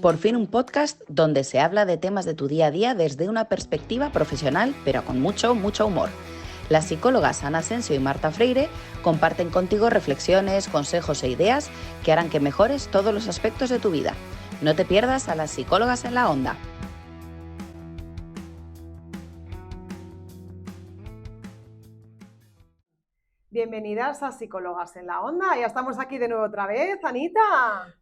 Por fin un podcast donde se habla de temas de tu día a día desde una perspectiva profesional, pero con mucho humor. Las psicólogas Ana Asensio y Marta Freire comparten contigo reflexiones, consejos e ideas que harán que mejores todos los aspectos de tu vida. No te pierdas a las psicólogas en la onda. Bienvenidas a Psicólogas en la Onda. Ya estamos aquí de nuevo otra vez, Anita.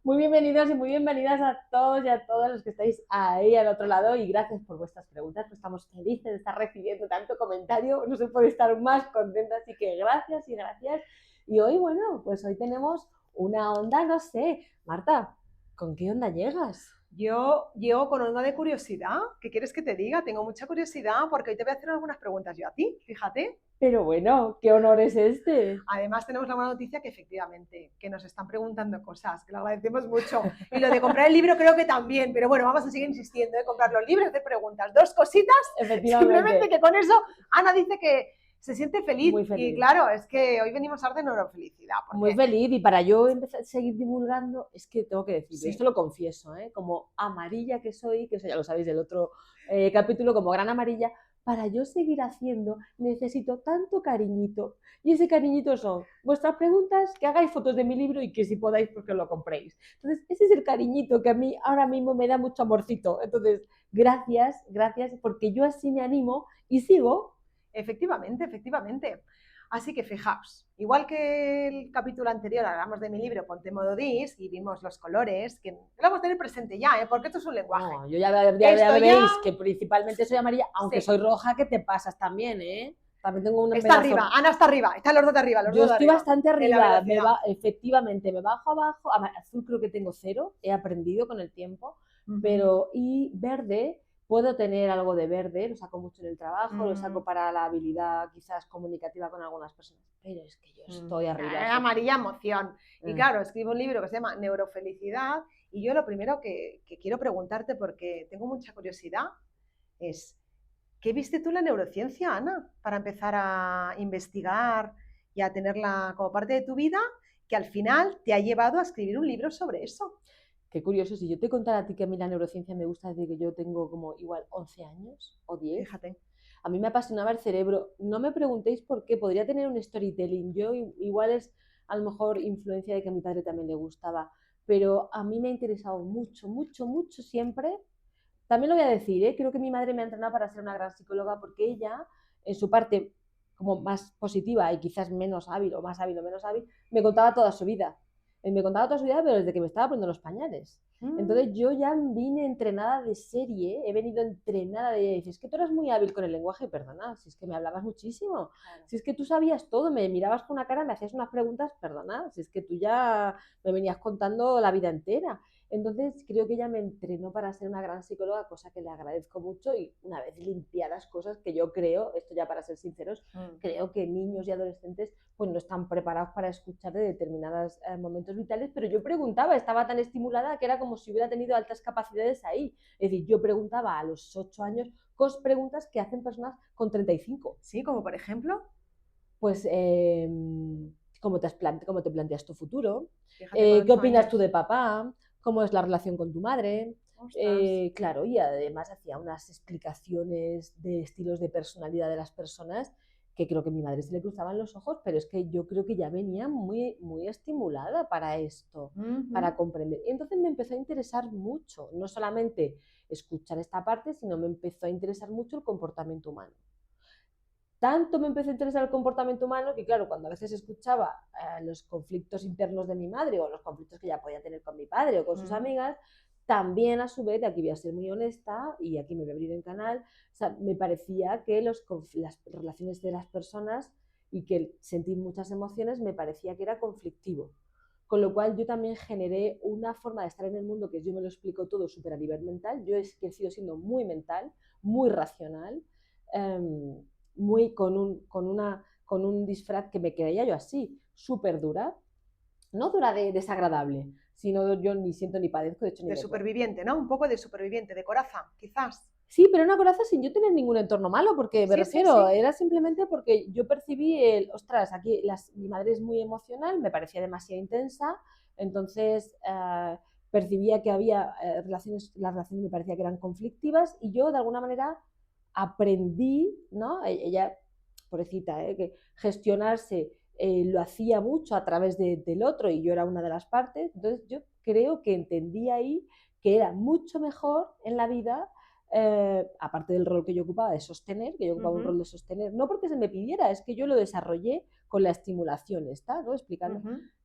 Muy bienvenidos y muy bienvenidas a todos y a todas los que estáis ahí al otro lado y gracias por vuestras preguntas, pues estamos felices de estar recibiendo tanto comentario, no se puede estar más contenta, así que gracias y gracias. Y hoy, bueno, pues hoy tenemos una onda, no sé, Marta, ¿con qué onda llegas? Yo llego con onda de curiosidad. ¿Qué quieres que te diga? Tengo mucha curiosidad porque hoy te voy a hacer algunas preguntas yo a ti, fíjate. Pero bueno, ¿qué honor es este? Además tenemos la buena noticia que efectivamente, que nos están preguntando cosas, que lo agradecemos mucho. Y lo de comprar el libro creo que también, pero bueno, vamos a seguir insistiendo, comprar los libros, hacer preguntas. Dos cositas, simplemente que con eso Ana dice que se siente feliz. Muy feliz. Y claro, es que hoy venimos a hablar de neurofelicidad. Porque... Muy feliz, y para yo empezar a seguir divulgando, es que tengo que decir, sí. Esto lo confieso, como amarilla que soy, que eso ya lo sabéis del otro capítulo, como gran amarilla, para yo seguir haciendo necesito tanto cariñito, y ese cariñito son vuestras preguntas, que hagáis fotos de mi libro y que si podáis pues que lo compréis. Entonces ese es el cariñito que a mí ahora mismo me da mucho amorcito. Entonces gracias, porque yo así me animo y sigo. Efectivamente. Así que fijaos, igual que el capítulo anterior hablamos de mi libro Ponte modo dis y vimos los colores, que lo vamos a tener presente ya, porque esto es un lenguaje. No, yo ya veréis que principalmente soy amarilla, aunque soy roja, que te pasas también, También tengo una está arriba, Ana está arriba, están los dos de arriba. Yo estoy bastante arriba, efectivamente, me bajo abajo, azul creo que tengo 0, he aprendido con el tiempo, pero y verde... Puedo tener algo de verde, lo saco mucho en el trabajo, lo saco para la habilidad quizás comunicativa con algunas personas, pero es que yo estoy arriba. Amarilla emoción. Y claro, escribo un libro que se llama Neurofelicidad y yo lo primero que quiero preguntarte, porque tengo mucha curiosidad, es ¿qué viste tú en la neurociencia, Ana, para empezar a investigar y a tenerla como parte de tu vida, que al final te ha llevado a escribir un libro sobre eso? Qué curioso, si yo te contara a ti que a mí la neurociencia me gusta desde que yo tengo como igual 11 años o 10. Fíjate. A mí me apasionaba el cerebro. No me preguntéis por qué, podría tener un storytelling. Yo igual es a lo mejor influencia de que a mi padre también le gustaba, pero a mí me ha interesado mucho siempre. También lo voy a decir, creo que mi madre me ha entrenado para ser una gran psicóloga porque ella, en su parte como más positiva y quizás menos hábil o más hábil o menos hábil, me contaba toda su vida. Me contaba toda su vida, pero desde que me estaba poniendo los pañales. Entonces yo ya vine entrenada de serie, he venido entrenada de ella. Y dices, es que tú eras muy hábil con el lenguaje, perdona, si es que me hablabas muchísimo, claro. Si es que tú sabías todo, me mirabas con una cara, me hacías unas preguntas, perdona, si es que tú ya me venías contando la vida entera. Entonces creo que ella me entrenó para ser una gran psicóloga, cosa que le agradezco mucho, y una vez limpiadas cosas que yo creo, esto ya para ser sinceros, creo que niños y adolescentes pues no están preparados para escuchar de determinados momentos vitales, pero yo preguntaba, estaba tan estimulada que era como si hubiera tenido altas capacidades ahí. Es decir, yo preguntaba a los 8 años preguntas que hacen personas con 35. Sí, como por ejemplo... Pues... ¿Cómo te planteas tu futuro? ¿Qué opinas tú de papá? ¿Cómo es la relación con tu madre? Claro, y además hacía unas explicaciones de estilos de personalidad de las personas que creo que a mi madre se le cruzaban los ojos, pero es que yo creo que ya venía muy estimulada para esto, para comprender. Y entonces me empezó a interesar mucho, no solamente escuchar esta parte, sino me empezó a interesar mucho el comportamiento humano. Tanto me empezó a interesar el comportamiento humano que, claro, cuando a veces escuchaba los conflictos internos de mi madre o los conflictos que ella podía tener con mi padre o con sus amigas, también a su vez, aquí voy a ser muy honesta y aquí me voy a abrir el canal, o sea, me parecía que las relaciones de las personas y que sentir muchas emociones me parecía que era conflictivo. Con lo cual yo también generé una forma de estar en el mundo que yo me lo explico todo súper a nivel mental. Yo he crecido siendo muy mental, muy racional, muy con un disfraz que me creía yo así, súper dura, no dura de desagradable, sino yo ni siento ni padezco, de hecho ni de superviviente, ¿no? Un poco de superviviente, de coraza, quizás. Sí, pero una coraza sin yo tener ningún entorno malo, porque me refiero, era simplemente porque yo percibí ostras, aquí mi madre es muy emocional, me parecía demasiado intensa, entonces percibía que había las relaciones me parecía que eran conflictivas y yo de alguna manera aprendí, ¿no? Ella, pobrecita, que gestionarse lo hacía mucho a través del otro y yo era una de las partes, entonces yo creo que entendí ahí que era mucho mejor en la vida, aparte del rol que yo ocupaba de sostener, que yo ocupaba un rol de sostener, no porque se me pidiera, es que yo lo desarrollé con la estimulación, ¿está? ¿No? Explicando.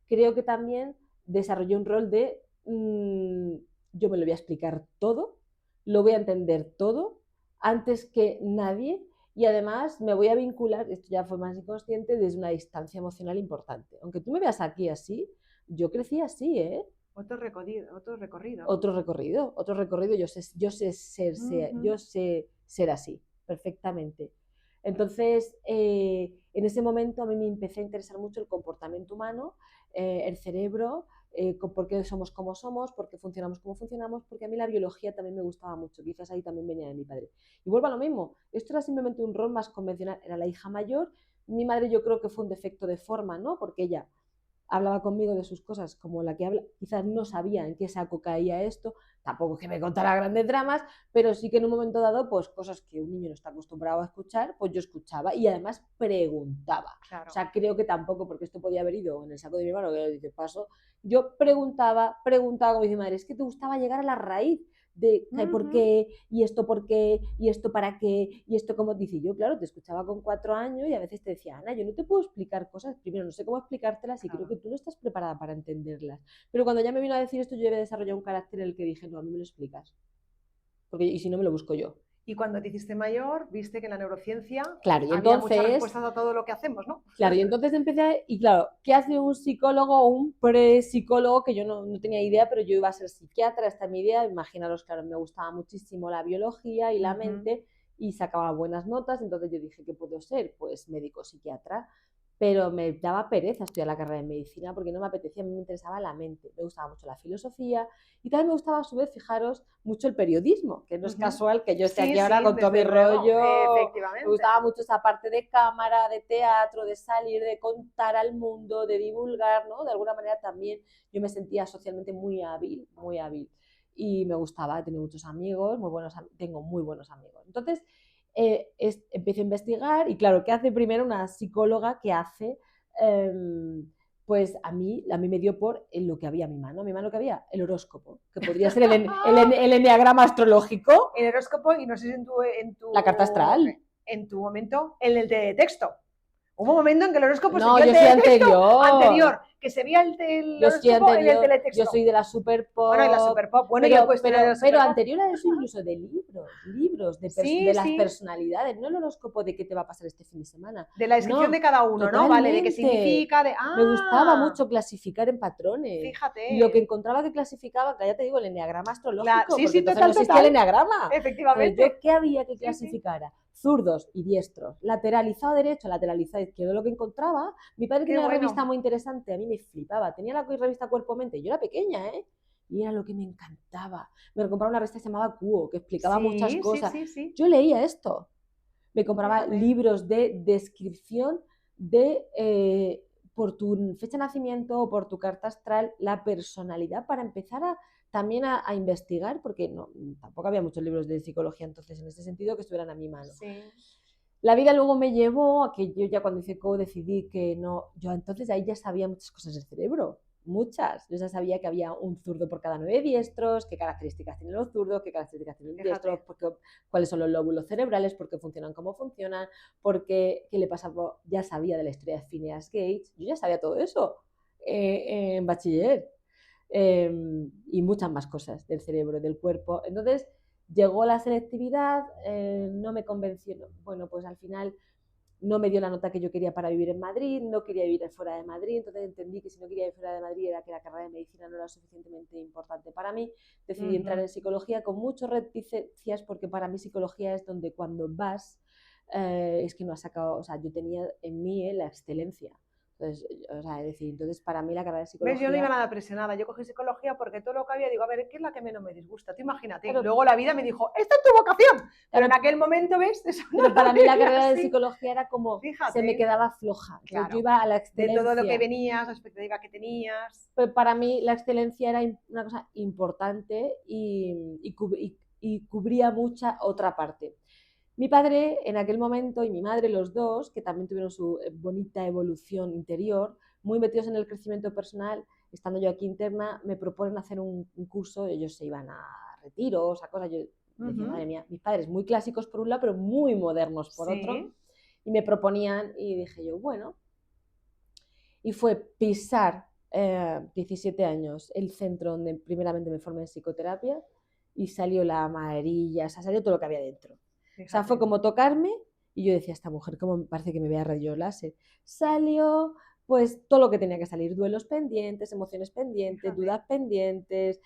Creo que también desarrollé un rol de yo me lo voy a explicar todo, lo voy a entender todo, antes que nadie, y además me voy a vincular, esto ya fue más inconsciente, desde una distancia emocional importante. Aunque tú me veas aquí así, yo crecí así, ¿eh? Otro recorrido. Otro recorrido, yo sé ser así, perfectamente. Entonces, en ese momento a mí me empecé a interesar mucho el comportamiento humano, el cerebro, por qué somos como somos, por qué funcionamos como funcionamos, porque a mí la biología también me gustaba mucho, quizás ahí también venía de mi padre. Y vuelvo a lo mismo, esto era simplemente un rol más convencional, era la hija mayor, mi madre yo creo que fue un defecto de forma, ¿no? Porque ella hablaba conmigo de sus cosas como la que habla, quizás no sabía en qué saco caía esto, tampoco que me contara grandes dramas, pero sí que en un momento dado, pues cosas que un niño no está acostumbrado a escuchar, pues yo escuchaba y además preguntaba. Claro. O sea, creo que tampoco, porque esto podía haber ido en el saco de mi hermano, que dice paso, yo preguntaba como dice madre, es que te gustaba llegar a la raíz de por qué, y esto por qué, y esto para qué, y esto como dice yo, claro, te escuchaba con 4 años y a veces te decía, Ana, yo no te puedo explicar cosas, primero no sé cómo explicártelas y creo que tú no estás preparada para entenderlas. Pero cuando ya me vino a decir esto, yo había desarrollado un carácter en el que dije, no, a mí me lo explicas, porque y si no me lo busco yo. Y cuando te hiciste mayor, viste que en la neurociencia claro, y había entonces, muchas respuestas a todo lo que hacemos, ¿no? Claro, y entonces empecé, y claro, ¿qué hace un psicólogo o un pre-psicólogo? Que yo no tenía idea, pero yo iba a ser psiquiatra, esta es mi idea. Imaginaros, claro, me gustaba muchísimo la biología y la mente, y sacaba buenas notas, entonces yo dije, ¿qué puedo ser? Pues médico psiquiatra. Pero me daba pereza estudiar la carrera de medicina porque no me apetecía, a mí me interesaba la mente, me gustaba mucho la filosofía y también me gustaba a su vez, fijaros, mucho el periodismo, que no es casual que yo esté aquí ahora con todo mi rollo, me gustaba mucho esa parte de cámara, de teatro, de salir, de contar al mundo, de divulgar, ¿no? De alguna manera también yo me sentía socialmente muy hábil y me gustaba, tenía muchos amigos, tengo muy buenos amigos. Entonces, empiezo a investigar y claro, ¿qué hace primero una psicóloga? Que hace, pues a mí me dio por lo que había a mi mano que había el horóscopo, que podría ser el enneagrama astrológico. El horóscopo y no sé si en tu la carta astral. En tu momento, en el teletexto. Hubo un momento en que el horóscopo no, yo soy anterior, que se veía el horóscopo en el teletexto. Yo soy de la super pop. Bueno, y la super pop. Bueno, pero anterior a eso incluso de libros de las personalidades, no el horóscopo de qué te va a pasar este fin de semana. De la descripción de cada uno, totalmente. ¿no? Vale, de qué significa, Me gustaba mucho clasificar en patrones. Fíjate. Y lo que encontraba que clasificaba, que ya te digo, el enneagrama astrológico, sí, porque no existía el enneagrama. Efectivamente. Entonces, ¿qué había que clasificara? Zurdos y diestros, lateralizado derecho, lateralizado izquierdo, lo que encontraba. Mi padre tenía una revista muy interesante, a mí me flipaba, tenía la revista Cuerpo-Mente, yo era pequeña, y era lo que me encantaba. Me compraba una revista que se llamaba Cuo, que explicaba muchas cosas. Sí. Yo leía esto, me compraba libros de descripción de, por tu fecha de nacimiento o por tu carta astral, la personalidad, para empezar también a investigar, porque tampoco había muchos libros de psicología entonces en ese sentido que estuvieran a mi mano. Sí. La vida luego me llevó a que yo ya cuando hice CO decidí que no, yo entonces ahí ya sabía muchas cosas del cerebro, muchas. Yo ya sabía que había un zurdo por cada 9 diestros, qué características tienen los zurdos, qué características tienen los diestros, cuáles son los lóbulos cerebrales, por qué funcionan como funcionan, qué le pasa, ya sabía de la historia de Phineas Gates, yo ya sabía todo eso en bachiller. Y muchas más cosas del cerebro, del cuerpo. Entonces llegó la selectividad, no me convenció, bueno, pues al final no me dio la nota que yo quería para vivir en Madrid, no quería vivir fuera de Madrid, entonces entendí que si no quería vivir fuera de Madrid era que la carrera de medicina no era suficientemente importante para mí, decidí entrar en psicología con muchas reticencias, porque para mí psicología es donde cuando vas, es que no has sacado, o sea, yo tenía en mí la excelencia. Entonces, o sea, es decir, entonces para mí la carrera de ¿Ves? psicología... Yo no iba nada presionada, yo cogí psicología porque todo lo que había, digo, a ver, ¿qué es la que menos me disgusta? Tú imagínate. Claro. Luego la vida me dijo, ¡esta es tu vocación! Pero Claro, en aquel momento, ¿ves? Eso no pero para mí la veía carrera de así. psicología era como, se me Fíjate, quedaba floja. Entonces yo claro, iba a la de todo lo que excelencia. venías, la expectativa que tenías. Pero para mí la excelencia era una cosa importante y cubría mucha otra parte. Mi padre en aquel momento y mi madre, los dos, que también tuvieron su bonita evolución interior, muy metidos en el crecimiento personal, estando yo aquí interna, me proponen hacer un curso, ellos se iban a retiros, a cosas, yo decía, madre mía, mis padres muy clásicos por un lado, pero muy modernos por otro, y me proponían, y dije yo, bueno, y fue pisar 17 años el centro donde primeramente me formé en psicoterapia, y salió la amarilla, o sea, salió todo lo que había dentro. Fíjate. O sea, fue como tocarme y yo decía, esta mujer, ¿cómo me parece que me vea rayos láser? Salió pues todo lo que tenía que salir, duelos pendientes, emociones pendientes, Fíjate. dudas pendientes.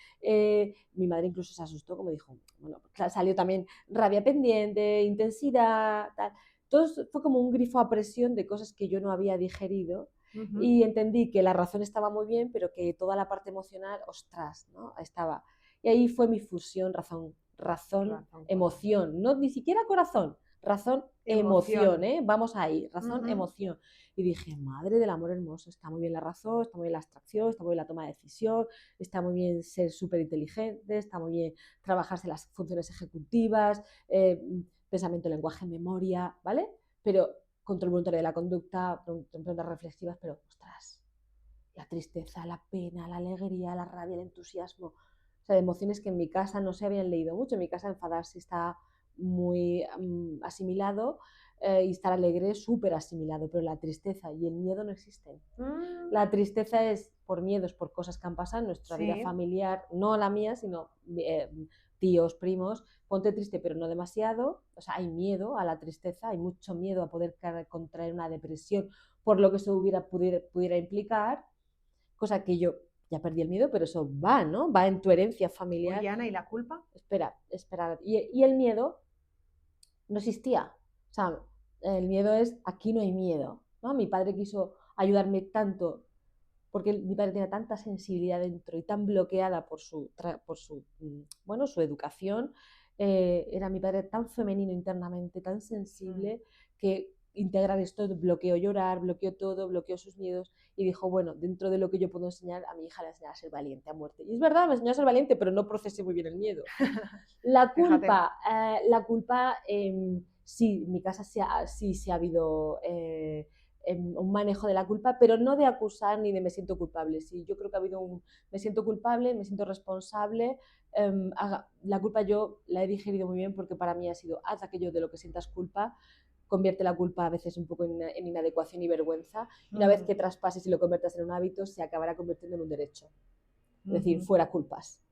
Mi madre incluso se asustó, como dijo, bueno, salió también rabia pendiente, intensidad, tal. Todo fue como un grifo a presión de cosas que yo no había digerido. Y entendí que la razón estaba muy bien, pero que toda la parte emocional, ostras, ¿no? Estaba. Y ahí fue mi fusión, razón, emoción, no ni siquiera corazón, razón, emoción, vamos ahí, razón, emoción. Y dije, madre del amor hermoso, está muy bien la razón, está muy bien la abstracción, está muy bien la toma de decisión, está muy bien ser súper inteligente, está muy bien trabajarse las funciones ejecutivas, pensamiento, lenguaje, memoria, ¿vale? Pero control voluntario de la conducta, preguntas reflexivas, pero ostras, la tristeza, la pena, la alegría, la rabia, el entusiasmo, o sea, de emociones que en mi casa no se habían leído mucho. En mi casa enfadarse está muy asimilado y estar alegre súper asimilado, pero la tristeza y el miedo no existen. La tristeza es por miedos, por cosas que han pasado en nuestra vida familiar, no la mía, sino tíos, primos. Ponte triste, pero no demasiado. O sea, hay miedo a la tristeza, hay mucho miedo a poder contraer una depresión por lo que eso pudiera implicar, cosa que yo ya perdí el miedo, pero eso va, ¿no? Va en tu herencia familiar. Oye, Ana, ¿y la culpa? Espera. Y el miedo no existía. O sea, el miedo es, aquí no hay miedo, ¿no? Mi padre quiso ayudarme tanto, porque mi padre tenía tanta sensibilidad dentro y tan bloqueada por su educación. Era mi padre tan femenino internamente, tan sensible, que integrar esto, bloqueó llorar, bloqueó todo, bloqueó sus miedos y dijo, bueno, dentro de lo que yo puedo enseñar, a mi hija le enseñar a ser valiente a muerte. Y es verdad, me enseñó a ser valiente, pero no procesé muy bien el miedo. La culpa, sí, en mi casa sí ha habido un manejo de la culpa, pero no de acusar ni de me siento culpable. Sí, yo creo que ha habido me siento culpable, me siento responsable. La culpa yo la he digerido muy bien porque para mí ha sido, haz aquello de lo que sientas culpa, convierte la culpa a veces un poco en inadecuación y vergüenza. Y una vez que traspases y lo conviertas en un hábito, se acabará convirtiendo en un derecho. Es decir, fuera culpas.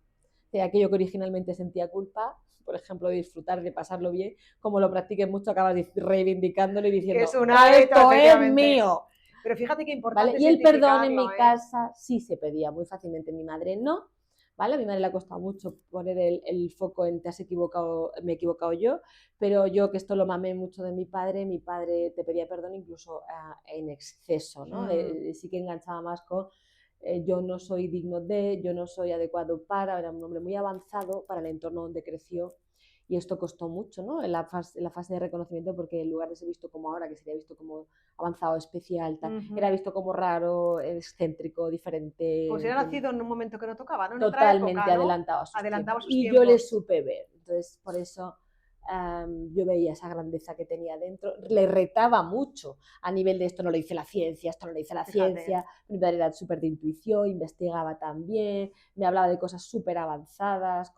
De aquello que originalmente sentía culpa, por ejemplo, de disfrutar, de pasarlo bien, como lo practiques mucho, acabas reivindicándolo y diciendo, que es un hábito, esto es mío. Pero fíjate qué importante. ¿Vale? Y el perdón en mi casa sí se pedía muy fácilmente, mi madre no. ¿Vale? A mi madre le ha costado mucho poner el foco en te has equivocado, me he equivocado yo, pero yo que esto lo mamé mucho de mi padre te pedía perdón incluso en exceso, ¿no? Sí que enganchaba más con yo no soy digno de, yo no soy adecuado para, era un hombre muy avanzado para el entorno donde creció. Y esto costó mucho, ¿no? En la fase de reconocimiento, porque en lugar de ser visto como ahora, que sería visto como avanzado, especial, tal, era visto como raro, excéntrico, diferente. Pues era nacido en un momento que no tocaba, ¿no? En Totalmente otra época, ¿no? adelantado a sus tiempos. Y yo le supe ver. Entonces, por eso yo veía esa grandeza que tenía dentro. Le retaba mucho a nivel de esto no lo dice la ciencia, esto no lo dice la ciencia. Mi padre era súper de intuición, investigaba también, me hablaba de cosas súper avanzadas,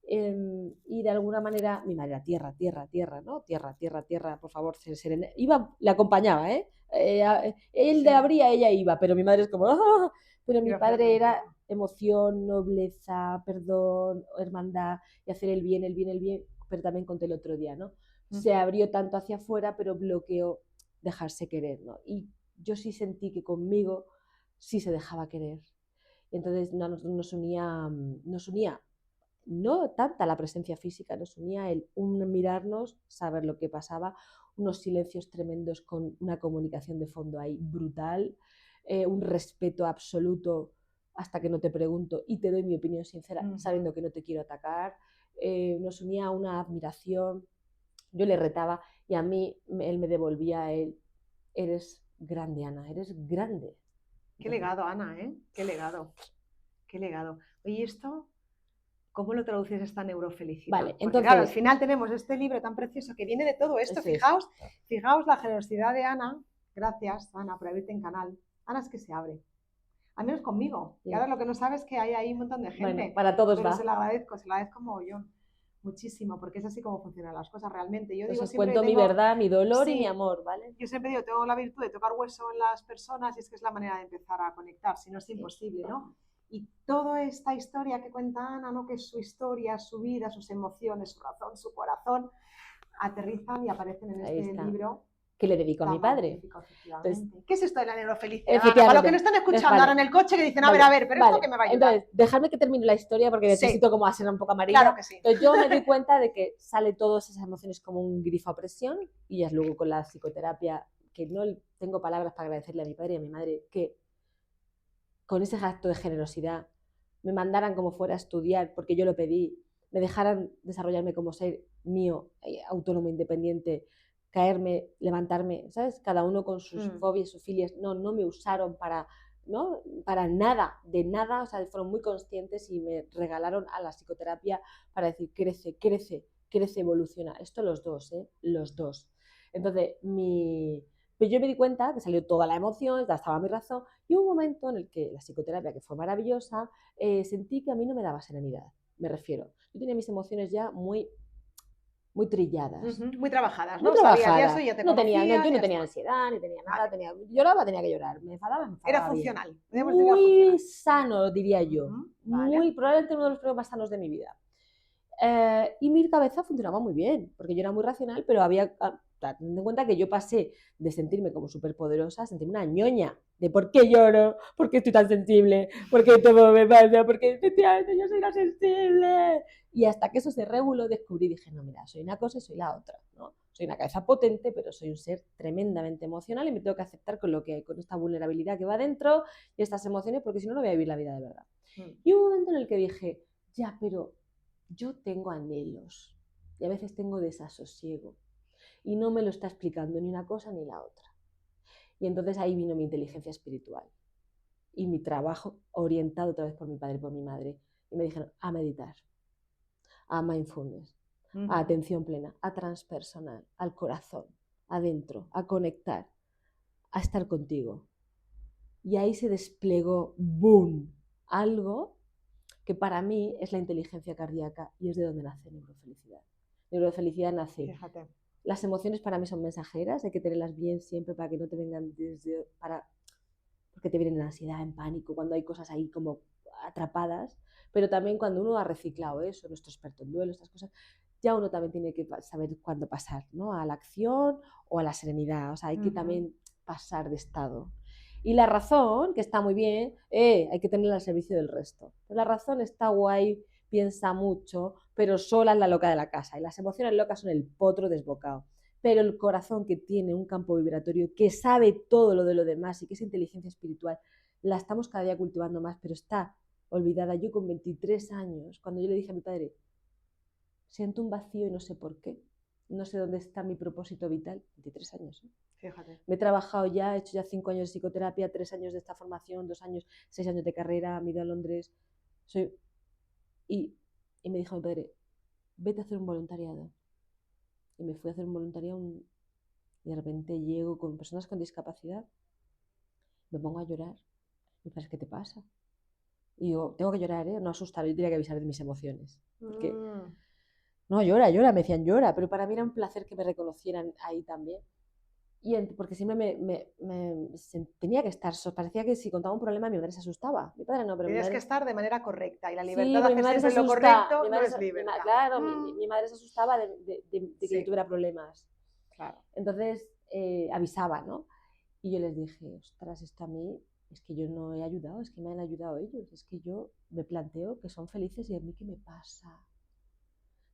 y de alguna manera mi madre era tierra, ¿no? Tierra, por favor, serena. Le acompañaba, él le abría, ella iba, pero mi madre es como, ¡ah! Pero mi padre era emoción, nobleza, perdón, hermandad, y hacer el bien, pero también conté el otro día, ¿no? Se abrió tanto hacia afuera, pero bloqueó dejarse querer, ¿no? Y yo sí sentí que conmigo sí se dejaba querer. Entonces nos unía no tanta la presencia física, nos unía un mirarnos, saber lo que pasaba, unos silencios tremendos con una comunicación de fondo ahí brutal. un respeto absoluto hasta que no te pregunto y te doy mi opinión sincera, sabiendo que no te quiero atacar. Nos unía una admiración, yo le retaba y a mí él me devolvía a él, eres grande, Ana, eres grande. Qué legado, Ana, ¿eh? Qué legado. Qué legado. Oye, esto, ¿cómo lo traduces esta neurofelicidad? Vale, porque entonces, claro, al final tenemos este libro tan precioso que viene de todo esto. Fijaos la generosidad de Ana. Gracias, Ana, por abrirte en canal. Ana es que se abre. Al menos conmigo. Y ahora lo que no sabes es que hay ahí un montón de gente. Bueno, para todos pero va. se lo agradezco mogollón. Muchísimo, porque es así como funcionan las cosas realmente. Yo pues digo os siempre cuento mi verdad, mi dolor y mi amor, ¿vale? Yo siempre digo, tengo la virtud de tocar hueso en las personas y es que es la manera de empezar a conectar, si no es imposible, ¿no? Y toda esta historia que cuenta Ana, ¿no? Que es su historia, su vida, sus emociones, su razón, su corazón, aterrizan y aparecen en este libro. Que le dedico a mi padre. Entonces, ¿qué es esto de la neurofelicidad? Para los que no están escuchando ahora en el coche que dicen, a ver, pero esto que me va a ayudar. Entonces, dejadme que termine la historia porque necesito como hacer un poco amarilla. Claro que sí. Entonces, yo me di cuenta de que sale todas esas emociones como un grifo a presión y ya luego con la psicoterapia, que no tengo palabras para agradecerle a mi padre y a mi madre que con ese acto de generosidad me mandaran como fuera a estudiar porque yo lo pedí, me dejaran desarrollarme como ser mío, autónomo, independiente, caerme, levantarme, ¿sabes? Cada uno con sus fobias, sus filias, no me usaron para, ¿no? Para nada, de nada, o sea, fueron muy conscientes y me regalaron a la psicoterapia para decir, crece, evoluciona. Esto los dos, los dos. Entonces, pues yo me di cuenta que salió toda la emoción, ya estaba mi razón, y hubo un momento en el que la psicoterapia, que fue maravillosa, sentí que a mí no me daba serenidad, me refiero. Yo tenía mis emociones ya muy trilladas. Muy trabajadas, ¿no? Muy trabajadas. Sabías eso, ya te conocías, yo no tenía ansiedad, ni tenía nada, lloraba, tenía que llorar, me enfadaba. Era funcional. Muy sano, diría yo. Muy, probablemente uno de los problemas más sanos de mi vida. Y mi cabeza funcionaba muy bien, porque yo era muy racional, pero había, teniendo en cuenta que yo pasé de sentirme como superpoderosa a sentirme una ñoña, de por qué lloro, por qué estoy tan sensible, por qué todo me pasa, por qué efectivamente yo soy la sensible. Y hasta que eso se reguló, descubrí, dije, no, mira, soy una cosa y soy la otra, ¿no? Soy una cabeza potente, pero soy un ser tremendamente emocional y me tengo que aceptar con lo que hay, con esta vulnerabilidad que va dentro y estas emociones, porque si no, no voy a vivir la vida de verdad. Y hubo un momento en el que dije, ya, pero yo tengo anhelos y a veces tengo desasosiego y no me lo está explicando ni una cosa ni la otra. Y entonces ahí vino mi inteligencia espiritual y mi trabajo orientado otra vez por mi padre y por mi madre. Y me dijeron a meditar, a mindfulness, a atención plena, a transpersonal, al corazón, adentro, a conectar, a estar contigo. Y ahí se desplegó, ¡boom!, algo que para mí es la inteligencia cardíaca y es de donde nace neurofelicidad. Neurofelicidad nace. Fíjate. Las emociones para mí son mensajeras, hay que tenerlas bien siempre para que no te vengan porque te vienen en ansiedad, en pánico, cuando hay cosas ahí como atrapadas, pero también cuando uno ha reciclado eso, nuestro experto en duelo, estas cosas, ya uno también tiene que saber cuándo pasar, ¿no? A la acción o a la serenidad, o sea, hay que también pasar de estado. Y la razón, que está muy bien, hay que tenerla al servicio del resto. Pues la razón está guay, piensa mucho, pero sola es la loca de la casa. Y las emociones locas son el potro desbocado. Pero el corazón, que tiene un campo vibratorio, que sabe todo lo de lo demás y que es inteligencia espiritual, la estamos cada día cultivando más, pero está olvidada. Yo con 23 años, cuando yo le dije a mi padre, siento un vacío y no sé por qué, no sé dónde está mi propósito vital, 23 años, ¿eh? Fíjate. Me he trabajado ya, he hecho ya 5 años de psicoterapia, 3 años de esta formación, 2 años, 6 años de carrera, me he ido a Londres. Y me dijo mi padre, vete a hacer un voluntariado. Y me fui a hacer un voluntariado y de repente llego con personas con discapacidad, me pongo a llorar. Me parece, ¿qué te pasa? Y digo, tengo que llorar, no asustar, yo tenía que avisar de mis emociones. Porque, no, llora, me decían llora, pero para mí era un placer que me reconocieran ahí también. Porque siempre tenía que estar, parecía que si contaba un problema mi madre se asustaba. Mi padre no, pero tienes que estar de manera correcta y la libertad de hacer siempre lo correcto no es libertad. Claro, mi madre se asustaba de que yo tuviera problemas. Claro. Entonces avisaba, ¿no? Y yo les dije, ostras, esto a mí es que yo no he ayudado, es que me han ayudado ellos, es que yo me planteo que son felices y a mí ¿qué me pasa?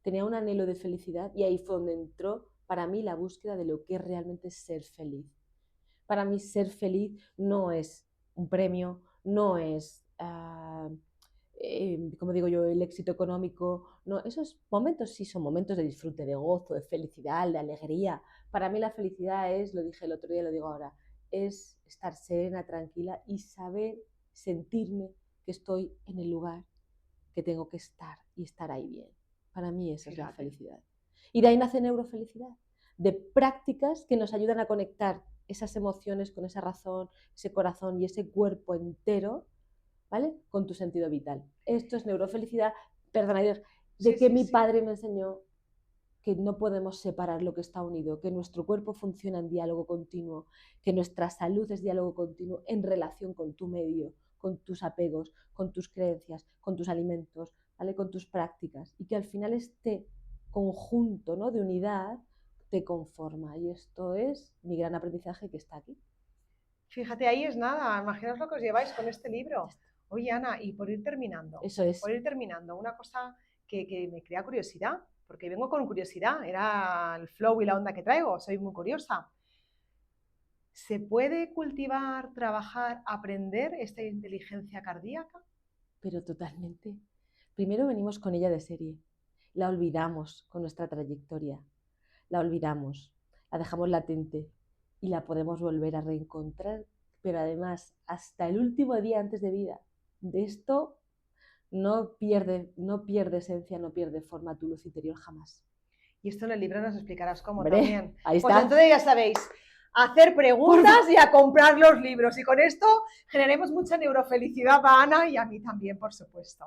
Tenía un anhelo de felicidad y ahí fue donde entró para mí la búsqueda de lo que realmente es ser feliz. Para mí ser feliz no es un premio, no es, como digo yo, el éxito económico. No, esos momentos sí son momentos de disfrute, de gozo, de felicidad, de alegría. Para mí la felicidad es, lo dije el otro día, lo digo ahora, es estar serena, tranquila y saber sentirme que estoy en el lugar que tengo que estar y estar ahí bien. Para mí esa es la felicidad. Y de ahí nace neurofelicidad, de prácticas que nos ayudan a conectar esas emociones con esa razón, ese corazón y ese cuerpo entero, ¿vale? Con tu sentido vital. Esto es neurofelicidad, perdona, de que mi padre me enseñó que no podemos separar lo que está unido, que nuestro cuerpo funciona en diálogo continuo, que nuestra salud es diálogo continuo en relación con tu medio, con tus apegos, con tus creencias, con tus alimentos, ¿vale? Con tus prácticas, y que al final este conjunto, ¿no?, de unidad te conforma. Y esto es mi gran aprendizaje que está aquí. Fíjate, ahí es nada, imaginaos lo que os lleváis con este libro. Oye, Ana, y por ir terminando, eso es. Por ir terminando, una cosa que me crea curiosidad, porque vengo con curiosidad, era el flow y la onda que traigo, soy muy curiosa. ¿Se puede cultivar, trabajar, aprender esta inteligencia cardíaca? Pero totalmente. Primero venimos con ella de serie, la olvidamos con nuestra trayectoria, la olvidamos, la dejamos latente y la podemos volver a reencontrar, pero además hasta el último día antes de vida. De esto no pierde esencia, no pierde forma tu luz interior jamás. Y esto en el libro nos explicarás cómo. Hombre, también. Ahí pues está. Entonces ya sabéis, hacer preguntas y a comprar los libros. Y con esto generemos mucha neurofelicidad a Ana y a mí también, por supuesto.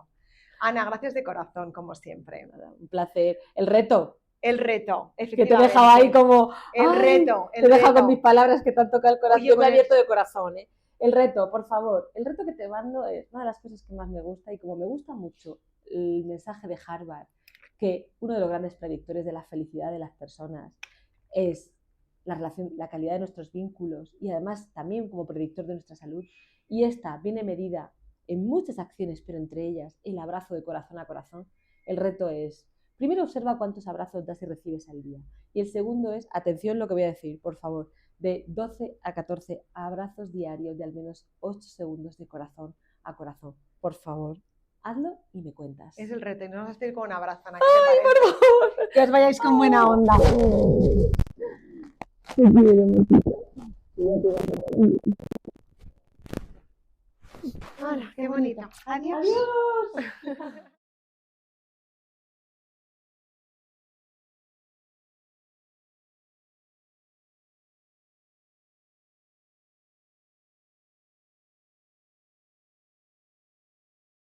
Ana, gracias de corazón, como siempre. Un placer. El reto. El reto, que te he dejado ahí como... El reto. Te he dejado con mis palabras que te han tocado el corazón. Oye, Yo me he abierto de corazón, ¿eh? El reto, por favor. El reto que te mando es una de las cosas que más me gusta, y como me gusta mucho el mensaje de Harvard, que uno de los grandes predictores de la felicidad de las personas es la relación, la calidad de nuestros vínculos, y además también como predictor de nuestra salud. Y esta viene medida en muchas acciones, pero entre ellas el abrazo de corazón a corazón. El reto es: primero, observa cuántos abrazos das y recibes al día. Y el segundo es, atención lo que voy a decir, por favor, de 12 a 14 abrazos diarios de al menos 8 segundos de corazón a corazón. Por favor, hazlo y me cuentas. Es el reto, y no nos vas a ir con un abrazo, Ana. ¡Ay, por favor! Que os vayáis con buena onda. Te quiero mucho. Hola, qué bonito. Adiós. Adiós.